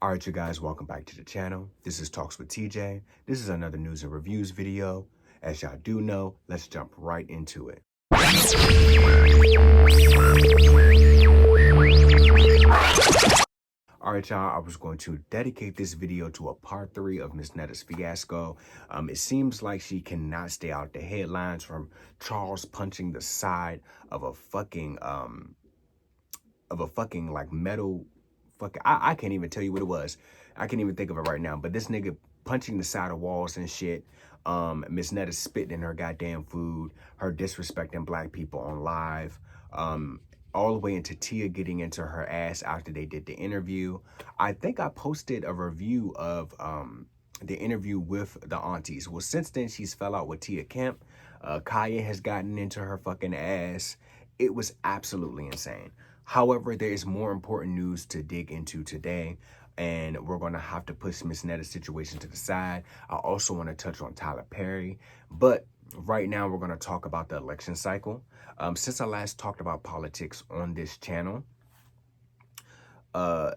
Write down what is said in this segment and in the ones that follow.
All right, you guys, welcome back to the channel. This is Talks with TJ. This is another news and reviews video. As y'all do know, let's jump right into it. All right, y'all, I was going to dedicate this video to a part 3 of Miss Netta's fiasco. It seems like she cannot stay out the headlines from Charles punching the side of a fucking like metal fucking, I can't even tell you what it was. I can't even think of it right now, but this nigga punching the side of walls and shit. Miss Netta spitting in her goddamn food, her disrespecting black people on live, all the way into Tia getting into her ass after they did the interview. I think I posted a review of the interview with the aunties. Well, since then, she's fell out with Tia Kemp. Kaya has gotten into her fucking ass. It was absolutely insane. However, there is more important news to dig into today, and we're going to have to push Miss Netta's situation to the side. I also want to touch on Tyler Perry, but right now we're going to talk about the election cycle. Since I last talked about politics on this channel, Joe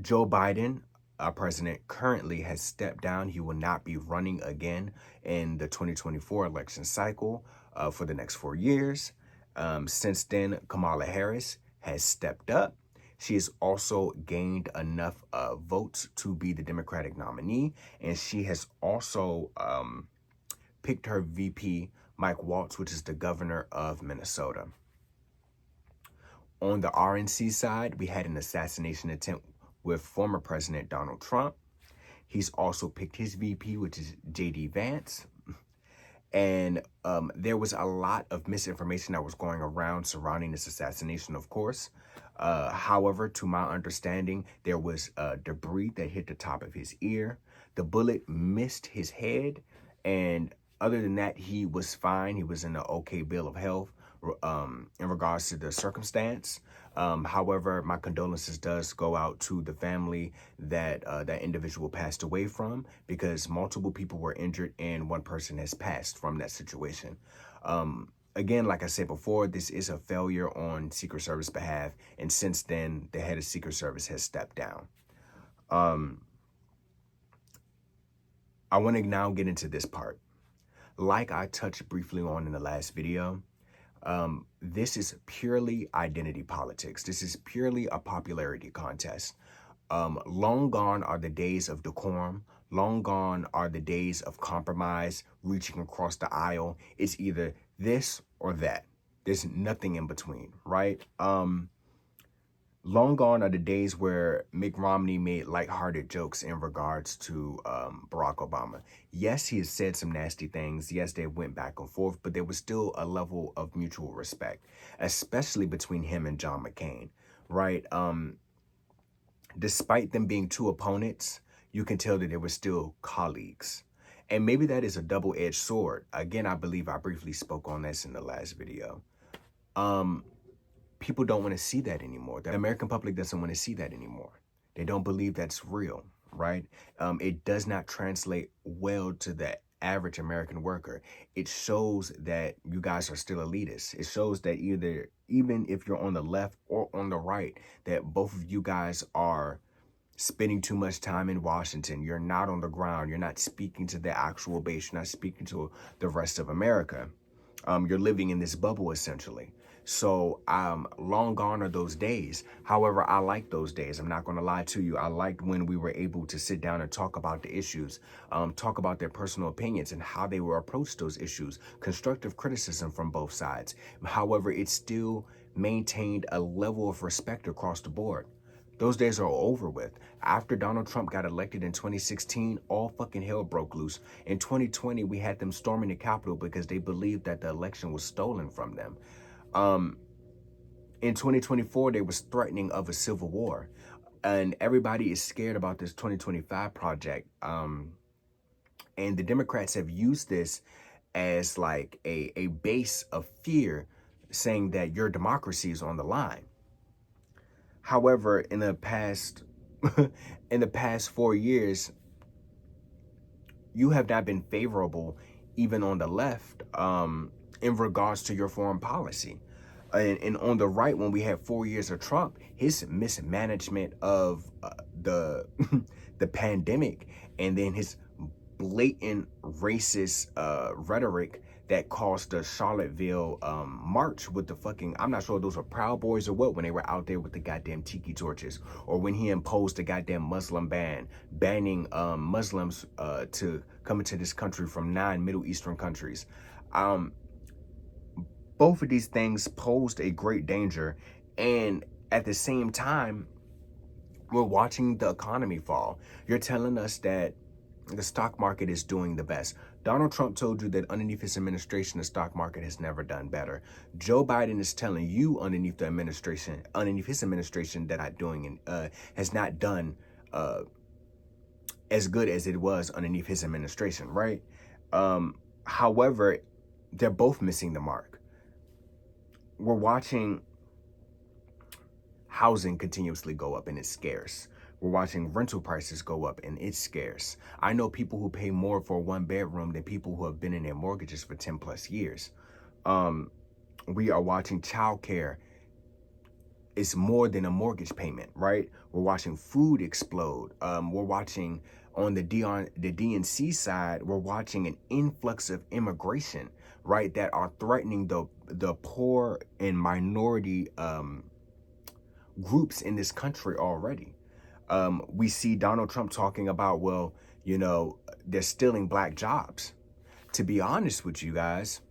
Biden, our president, currently has stepped down. He will not be running again in the 2024 election cycle for the next 4 years. Since then, Kamala Harris has stepped up. She has also gained enough votes to be the Democratic nominee, and she has also picked her VP, Mike Waltz, which is the governor of Minnesota. On the RNC side, we had an assassination attempt with former President Donald Trump. He's also picked his VP, which is J.D. Vance. And there was a lot of misinformation that was going around surrounding this assassination, of course. However, to my understanding, there was debris that hit the top of his ear. The bullet missed his head. And other than that, he was fine. He was in an okay bill of health in regards to the circumstance. However, my condolences does go out to the family that that individual passed away from, because multiple people were injured and one person has passed from that situation. Again, like I said before, this is a failure on Secret Service behalf, and since then, the head of Secret Service has stepped down. I want to now get into this part. Like I touched briefly on in the last video, this is purely identity politics. This is purely a popularity contest. Long gone are the days of decorum. Long gone are the days of compromise, reaching across the aisle. It's either this or that. There's nothing in between, right? Long gone are the days where Mitt Romney made lighthearted jokes in regards to Barack Obama. Yes, he has said some nasty things. Yes, they went back and forth, but there was still a level of mutual respect, especially between him and John McCain, right? Despite them being two opponents, you can tell that they were still colleagues. And maybe that is a double-edged sword. Again, I believe I briefly spoke on this in the last video. People don't want to see that anymore. The American public doesn't want to see that anymore. They don't believe that's real, right? It does not translate well to the average American worker. It shows that you guys are still elitists. It shows that even if you're on the left or on the right, that both of you guys are spending too much time in Washington. You're not on the ground. You're not speaking to the actual base. You're not speaking to the rest of America. You're living in this bubble, essentially. So long gone are those days. However, I like those days. I'm not going to lie to you. I liked when we were able to sit down and talk about the issues, talk about their personal opinions and how they were approached those issues, constructive criticism from both sides. However, it still maintained a level of respect across the board. Those days are over with. After Donald Trump got elected in 2016, all fucking hell broke loose. In 2020, we had them storming the Capitol because they believed that the election was stolen from them. In 2024, they was threatening of a civil war. And everybody is scared about this 2025 project. And the Democrats have used this as like a base of fear, saying that your democracy is on the line. However, in the past 4 years, you have not been favorable, even on the left, in regards to your foreign policy. And on the right, when we had 4 years of Trump, his mismanagement of the the pandemic, and then his blatant racist rhetoric that caused the Charlottesville march with the fucking, I'm not sure if those were Proud Boys or what, when they were out there with the goddamn tiki torches, or when he imposed the goddamn Muslim ban, banning Muslims to come into this country from 9 Middle Eastern countries. Both of these things posed a great danger, and at the same time, we're watching the economy fall. You're telling us that the stock market is doing the best. Donald Trump told you that underneath his administration, the stock market has never done better. Joe Biden is telling you underneath his administration, that has not done as good as it was underneath his administration, right? However, they're both missing the mark. We're watching housing continuously go up, and it's scarce. We're watching rental prices go up, and it's scarce. I know people who pay more for a 1 bedroom than people who have been in their mortgages for 10 plus years. We are watching childcare. It's more than a mortgage payment, right? We're watching food explode. We're watching on the DNC side, we're watching an influx of immigration, right, that are threatening the poor and minority groups in this country already. We see Donald Trump talking about, well, they're stealing black jobs. To be honest with you guys,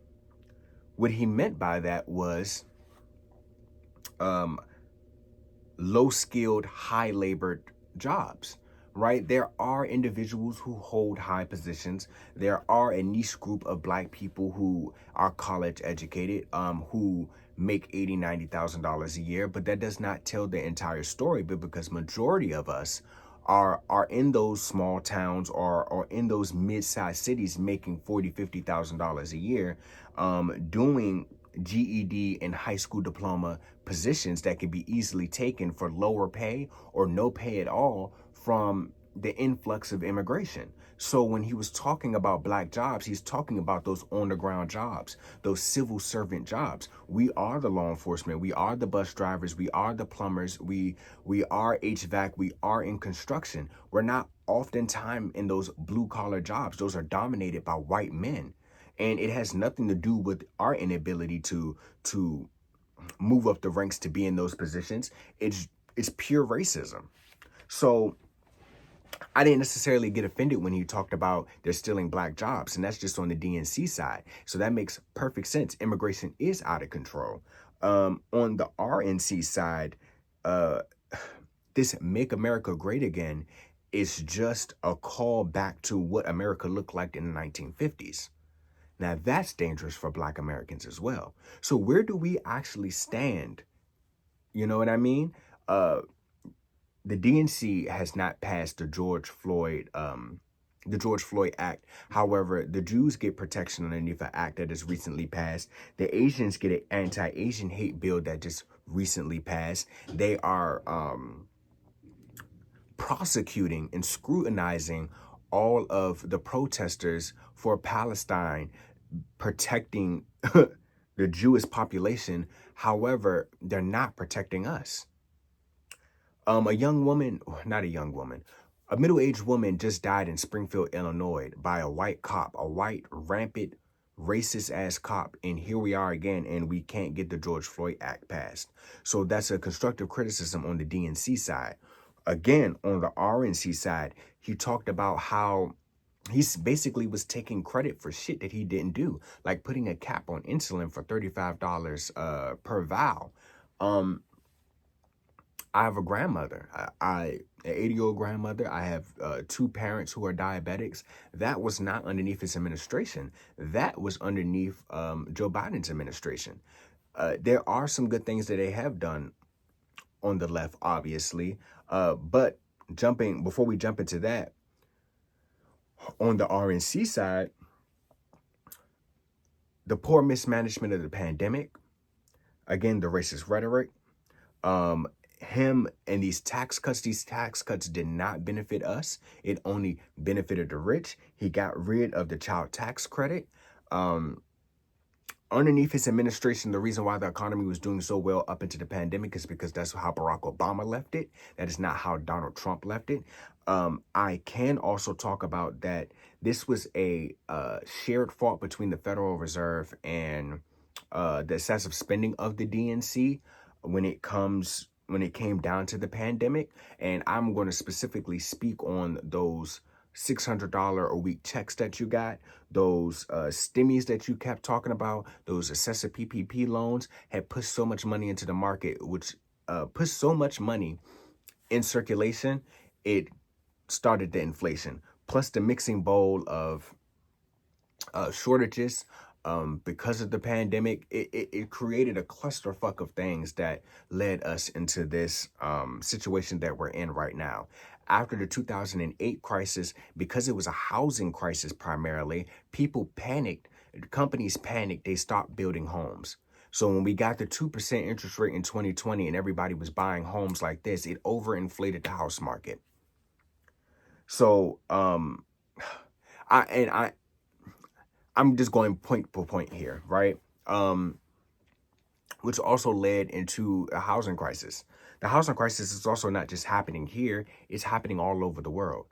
what he meant by that was low-skilled, high-labored jobs, right? There are individuals who hold high positions. There are a niche group of black people who are college educated, who make $80,000, $90,000 a year, but that does not tell the entire story. But because majority of us are in those small towns or in those mid-sized cities making $40,000, $50,000 a year, doing GED and high school diploma positions that can be easily taken for lower pay or no pay at all from the influx of immigration. So when he was talking about black jobs, he's talking about those on the ground jobs, those civil servant jobs. We are the law enforcement. We are the bus drivers. We are the plumbers. We are HVAC. We are in construction. We're not oftentimes in those blue collar jobs. Those are dominated by white men. And it has nothing to do with our inability to move up the ranks to be in those positions. It's pure racism. So I didn't necessarily get offended when he talked about they're stealing black jobs, and that's just on the DNC side. So that makes perfect sense. Immigration is out of control. On the RNC side, this Make America Great Again is just a call back to what America looked like in the 1950s. Now that's dangerous for black Americans as well. So where do we actually stand? You know what I mean? The DNC has not passed the George Floyd Act. However, the Jews get protection underneath an act that has recently passed. The Asians get an anti-Asian hate bill that just recently passed. They are prosecuting and scrutinizing all of the protesters for Palestine, protecting the Jewish population. However, they're not protecting us. A middle-aged woman just died in Springfield, Illinois by a white cop, a white, rampant, racist-ass cop. And here we are again, and we can't get the George Floyd Act passed. So that's a constructive criticism on the DNC side. Again, on the RNC side, he talked about how he basically was taking credit for shit that he didn't do, like putting a cap on insulin for $35 per vial. I have a grandmother, an 80-year-old grandmother. I have 2 parents who are diabetics. That was not underneath his administration. That was underneath Joe Biden's administration. There are some good things that they have done on the left, obviously. But before we jump into that, on the RNC side, the poor mismanagement of the pandemic, again, the racist rhetoric, him and these tax cuts did not benefit us. It only benefited the rich. He got rid of the child tax credit. underneath his administration, the reason why the economy was doing so well up into the pandemic is because that's how Barack Obama left it. That is not how Donald Trump left it. I can also talk about that this was a shared fault between the Federal Reserve and the excessive spending of the DNC when it came down to the pandemic. And I'm going to specifically speak on those $600 a week checks that you got, those stimmies that you kept talking about, those excessive PPP loans had put so much money into the market, which put so much money in circulation, it started the inflation. Plus the mixing bowl of shortages because of the pandemic, it created a clusterfuck of things that led us into this situation that we're in right now. After the 2008 crisis, because it was a housing crisis primarily, people panicked, companies panicked, they stopped building homes. So when we got the 2% interest rate in 2020 and everybody was buying homes like this, it overinflated the house market. So I'm just going point per point here, right? Which also led into a housing crisis. The housing crisis is also not just happening here, it's happening all over the world.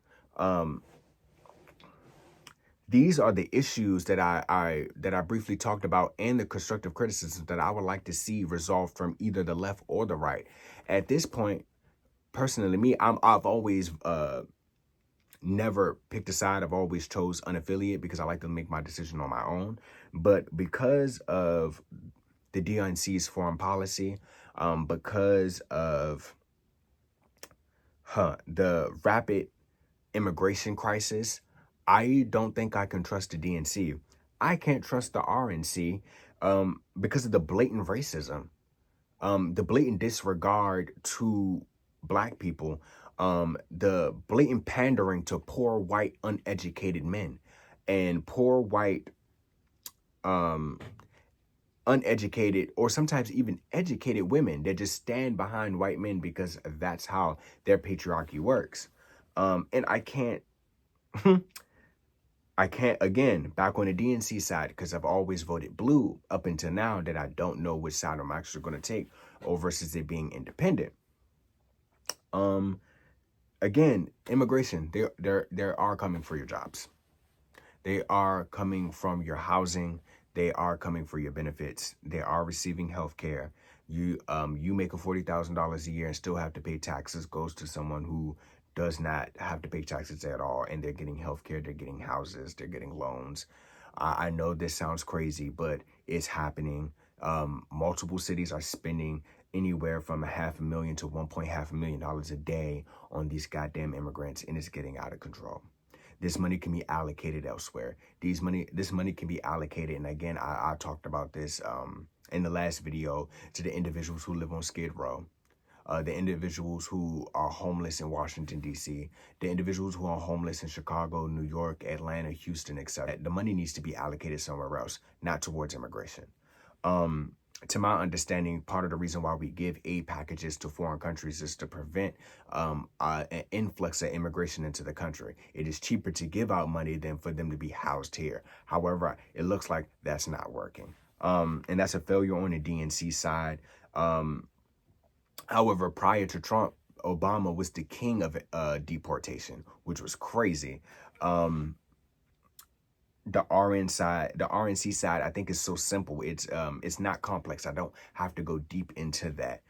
These are the issues that I briefly talked about and the constructive criticism that I would like to see resolved from either the left or the right. At this point, personally, I've always never picked a side. I've always chose unaffiliate because I like to make my decision on my own. But because of the DNC's foreign policy, because of the rapid immigration crisis, I don't think I can trust the DNC. I can't trust the RNC because of the blatant racism, the blatant disregard to Black people, the blatant pandering to poor white uneducated men and poor white uneducated or sometimes even educated women that just stand behind white men because that's how their patriarchy works. And I can't again, back on the DNC side, because I've always voted blue up until now, that I don't know which side I'm actually going to take, or versus it being independent. Again, immigration, they are coming for your jobs. They are coming from your housing. They are coming for your benefits. They are receiving health care. You make a $40,000 a year and still have to pay taxes, goes to someone who does not have to pay taxes at all, and they're getting health care, they're getting houses, they're getting loans. I know this sounds crazy, but it's happening. Multiple cities are spending anywhere from $500,000 to $1.5 million a day on these goddamn immigrants, and it's getting out of control. This money can be allocated elsewhere. This money can be allocated, and again, I talked about this in the last video, to the individuals who live on Skid Row, the individuals who are homeless in Washington, D.C., the individuals who are homeless in Chicago, New York, Atlanta, Houston, etc. The money needs to be allocated somewhere else, not towards immigration. To my understanding, part of the reason why we give aid packages to foreign countries is to prevent an influx of immigration into the country. It is cheaper to give out money than for them to be housed here. However, it looks like that's not working. And that's a failure on the DNC side. However, prior to Trump, Obama was the king of deportation, which was crazy. The RNC side, I think is so simple. It's not complex. I don't have to go deep into that.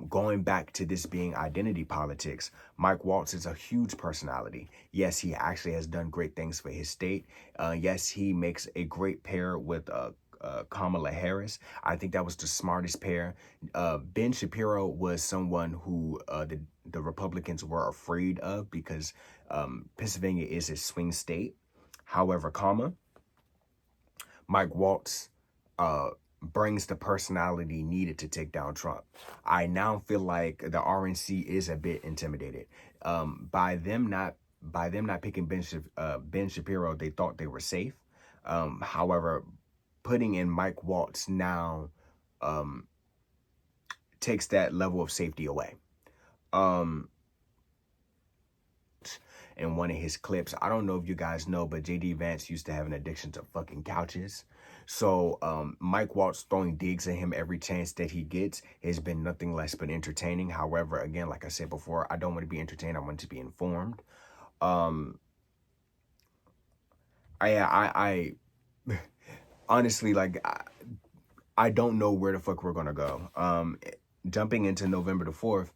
Going back to this being identity politics, Mike Waltz is a huge personality. Yes, he actually has done great things for his state. Yes, he makes a great pair with Kamala Harris. I think that was the smartest pair. Ben Shapiro was someone who the Republicans were afraid of because Pennsylvania is a swing state. However, Mike Waltz brings the personality needed to take down Trump. I now feel like the RNC is a bit intimidated by them not picking Ben Shapiro. They thought they were safe. However, putting in Mike Waltz now takes that level of safety away. in one of his clips. I don't know if you guys know, but JD Vance used to have an addiction to fucking couches. So Mike Waltz throwing digs at him every chance that he gets has been nothing less but entertaining. However, again, like I said before, I don't want to be entertained. I want to be informed. I honestly, like, I don't know where the fuck we're gonna go. Jumping into November the 4th,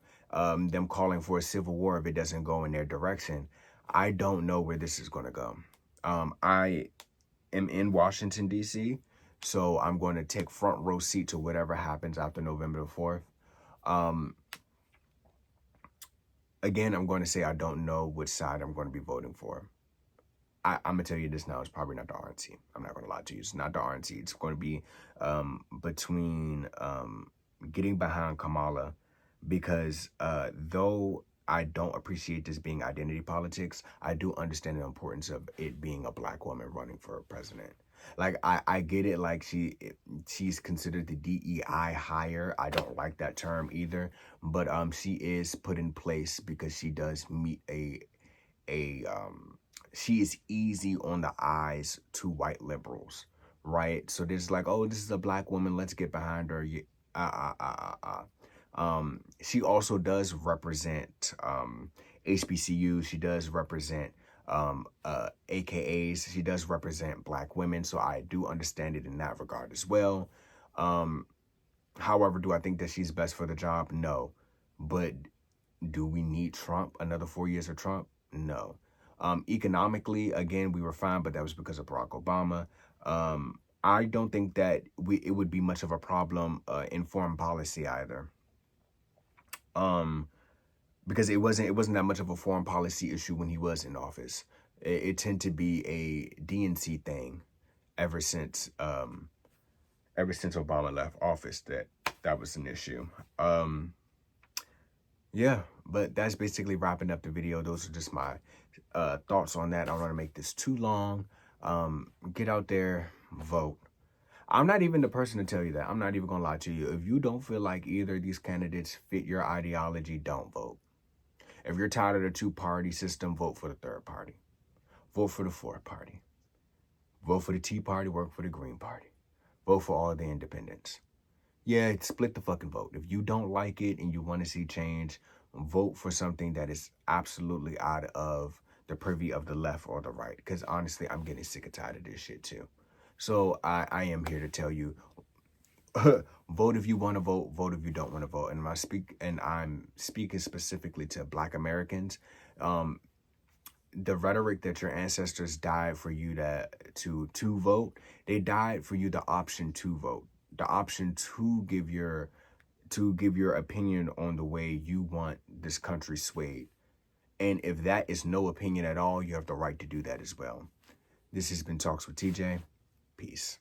them calling for a civil war if it doesn't go in their direction, I don't know where this is gonna go. I am in Washington, D.C., so I'm going to take front row seat to whatever happens after November the 4th. Again, I'm going to say I don't know which side I'm going to be voting for. I'm going to tell you this now, it's probably not the RNC. I'm not going to lie to you. It's not the RNC. It's going to be between getting behind Kamala, because though I don't appreciate this being identity politics, I do understand the importance of it being a black woman running for president. Like, I get it, like she's considered the DEI hire. I don't like that term either, but she is put in place because she does meet she is easy on the eyes to white liberals, right? So there's like, oh, this is a black woman, let's get behind her. She also does represent HBCUs. She does represent AKAs. She does represent black women, so I do understand it in that regard as well. However, do I think that she's best for the job? No. But do we need Trump? Another 4 years of Trump? No. Economically, again, we were fine, but that was because of Barack Obama. I don't think that it would be much of a problem in foreign policy either. Because it wasn't that much of a foreign policy issue when he was in office. It tended to be a DNC thing ever since Obama left office that was an issue. Yeah, but that's basically wrapping up the video. Those are just my thoughts on that. I don't want to make this too long. Get out there, vote. I'm not even the person to tell you that. I'm not even going to lie to you. If you don't feel like either of these candidates fit your ideology, don't vote. If you're tired of the two-party system, vote for the third party. Vote for the fourth party. Vote for the Tea Party, work for the Green Party. Vote for all the independents. Yeah, split the fucking vote. If you don't like it and you want to see change, vote for something that is absolutely out of the purview of the left or the right. Because honestly, I'm getting sick and tired of this shit too. So I am here to tell you, vote if you want to vote, vote if you don't want to vote. And I'm speaking specifically to Black Americans. The rhetoric that your ancestors died for you to vote, they died for you the option to vote, the option to give your opinion on the way you want this country swayed. And if that is no opinion at all, you have the right to do that as well. This has been Talks with TJ. Peace.